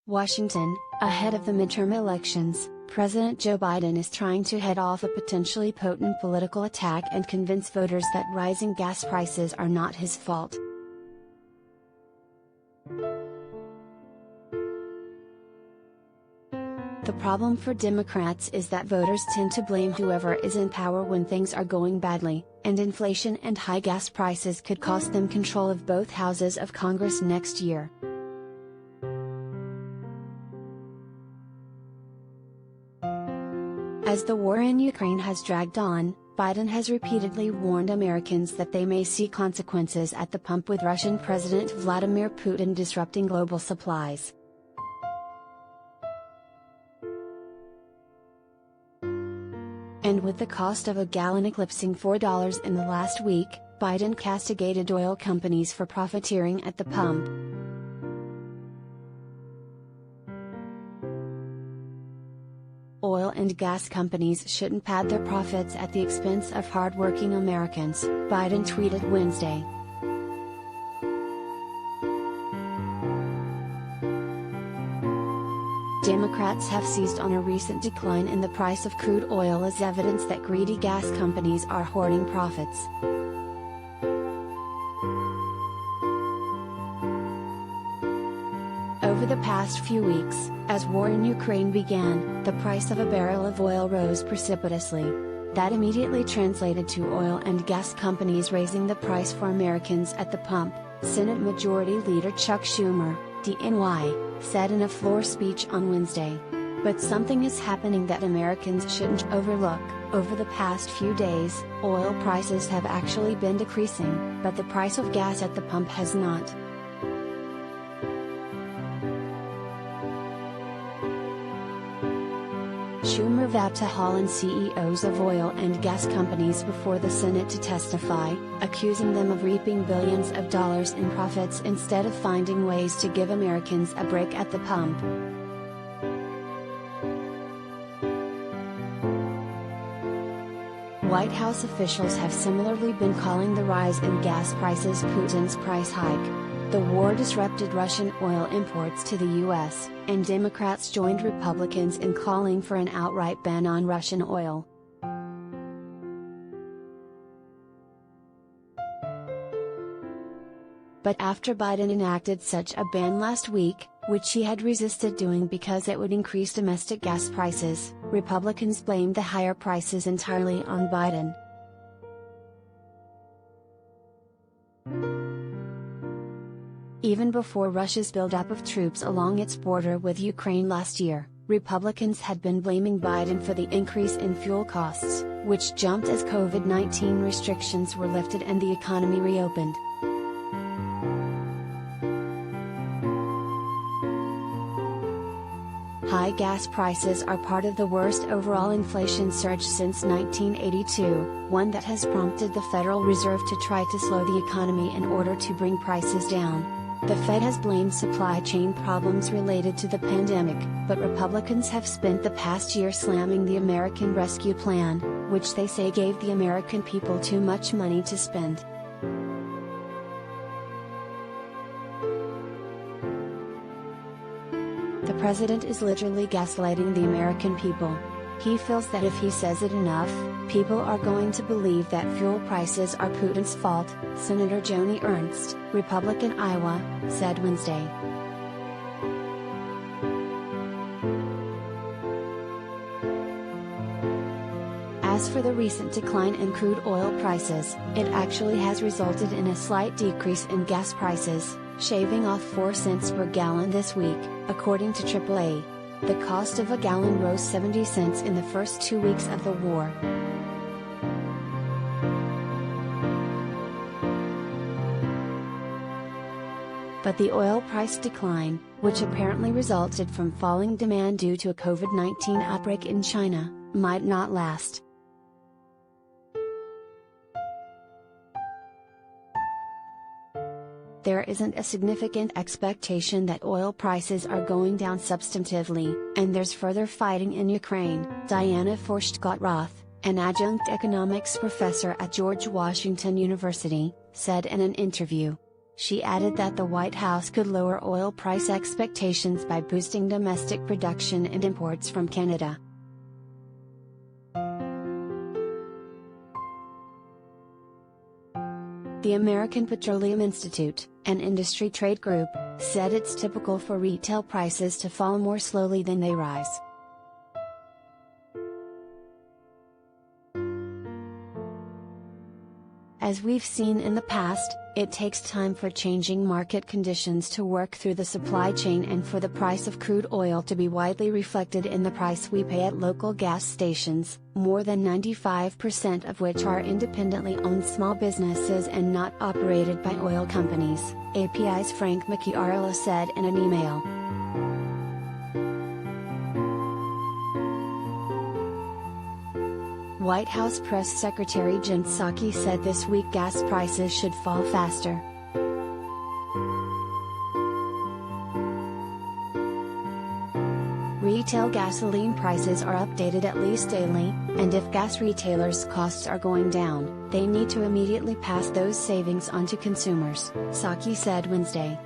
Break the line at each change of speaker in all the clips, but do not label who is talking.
Washington, ahead of the midterm elections, President Joe Biden is trying to head off a potentially potent political attack and convince voters that rising gas prices are not his fault. The problem for Democrats is that voters tend to blame whoever is in power when things are going badly, and inflation and high gas prices could cost them control of both houses of Congress next year. As the war in Ukraine has dragged on, Biden has repeatedly warned Americans that they may see consequences at the pump with Russian President Vladimir Putin disrupting global supplies. And with the cost of a gallon eclipsing $4 in the last week, Biden castigated oil companies for profiteering at the pump. Oil and gas companies shouldn't pad their profits at the expense of hardworking Americans, Biden tweeted Wednesday. Democrats have seized on a recent decline in the price of crude oil as evidence that greedy gas companies are hoarding profits. Over the past few weeks, as war in Ukraine began, the price of a barrel of oil rose precipitously. That immediately translated to oil and gas companies raising the price for Americans at the pump, Senate Majority Leader Chuck Schumer, DNY, said in a floor speech on Wednesday. But something is happening that Americans shouldn't overlook. Over the past few days, oil prices have actually been decreasing, but the price of gas at the pump has not. Schumer vowed to haul in CEOs of oil and gas companies before the Senate to testify, accusing them of reaping billions of dollars in profits instead of finding ways to give Americans a break at the pump. White House officials have similarly been calling the rise in gas prices Putin's price hike. The war disrupted Russian oil imports to the U.S., and Democrats joined Republicans in calling for an outright ban on Russian oil. But after Biden enacted such a ban last week, which he had resisted doing because it would increase domestic gas prices, Republicans blamed the higher prices entirely on Biden. Even before Russia's buildup of troops along its border with Ukraine last year, Republicans had been blaming Biden for the increase in fuel costs, which jumped as COVID-19 restrictions were lifted and the economy reopened. High gas prices are part of the worst overall inflation surge since 1982, one that has prompted the Federal Reserve to try to slow the economy in order to bring prices down. The Fed has blamed supply chain problems related to the pandemic, but Republicans have spent the past year slamming the American Rescue Plan, which they say gave the American people too much money to spend. The president is literally gaslighting the American people. He feels that if he says it enough, people are going to believe that fuel prices are Putin's fault, Senator Joni Ernst, Republican Iowa, said Wednesday. As for the recent decline in crude oil prices, it actually has resulted in a slight decrease in gas prices, shaving off 4 cents per gallon this week, according to AAA. The cost of a gallon rose 70 cents in the first 2 weeks of the war. But the oil price decline, which apparently resulted from falling demand due to a COVID-19 outbreak in China, might not last. There isn't a significant expectation that oil prices are going down substantively, and there's further fighting in Ukraine, Diana Forstgott-Roth, an adjunct economics professor at George Washington University, said in an interview. She added that the White House could lower oil price expectations by boosting domestic production and imports from Canada. The American Petroleum Institute, an industry trade group, said it's typical for retail prices to fall more slowly than they rise. As we've seen in the past, it takes time for changing market conditions to work through the supply chain and for the price of crude oil to be widely reflected in the price we pay at local gas stations, more than 95% of which are independently owned small businesses and not operated by oil companies, API's Frank Macchiarella said in an email. White House Press Secretary Jen Psaki said this week gas prices should fall faster. Retail gasoline prices are updated at least daily, and if gas retailers' costs are going down, they need to immediately pass those savings on to consumers, Psaki said Wednesday.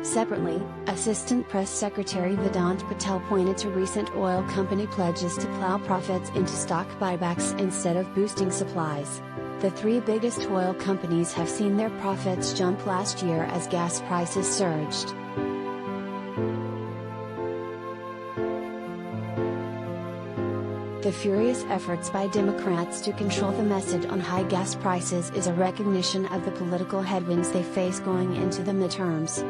Separately, Assistant Press Secretary Vedant Patel pointed to recent oil company pledges to plow profits into stock buybacks instead of boosting supplies. The three biggest oil companies have seen their profits jump last year as gas prices surged. The furious efforts by Democrats to control the message on high gas prices is a recognition of the political headwinds they face going into the midterms.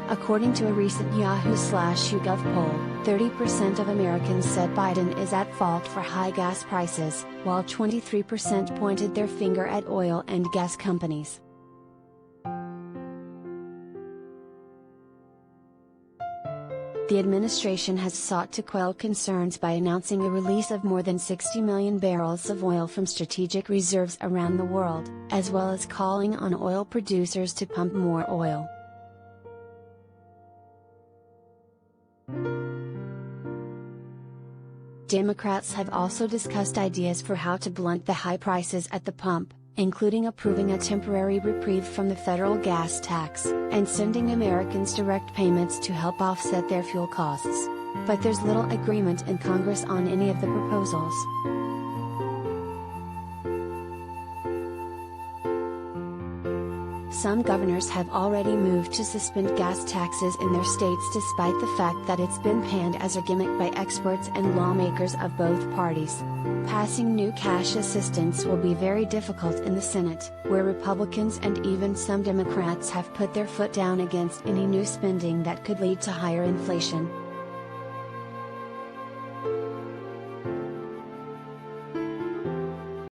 According to a recent Yahoo/YouGov poll, 30% of Americans said Biden is at fault for high gas prices, while 23% pointed their finger at oil and gas companies. The administration has sought to quell concerns by announcing a release of more than 60 million barrels of oil from strategic reserves around the world, as well as calling on oil producers to pump more oil. Democrats have also discussed ideas for how to blunt the high prices at the pump, including approving a temporary reprieve from the federal gas tax, and sending Americans direct payments to help offset their fuel costs. But there's little agreement in Congress on any of the proposals. Some governors have already moved to suspend gas taxes in their states despite the fact that it's been panned as a gimmick by experts and lawmakers of both parties. Passing new cash assistance will be very difficult in the Senate, where Republicans and even some Democrats have put their foot down against any new spending that could lead to higher inflation.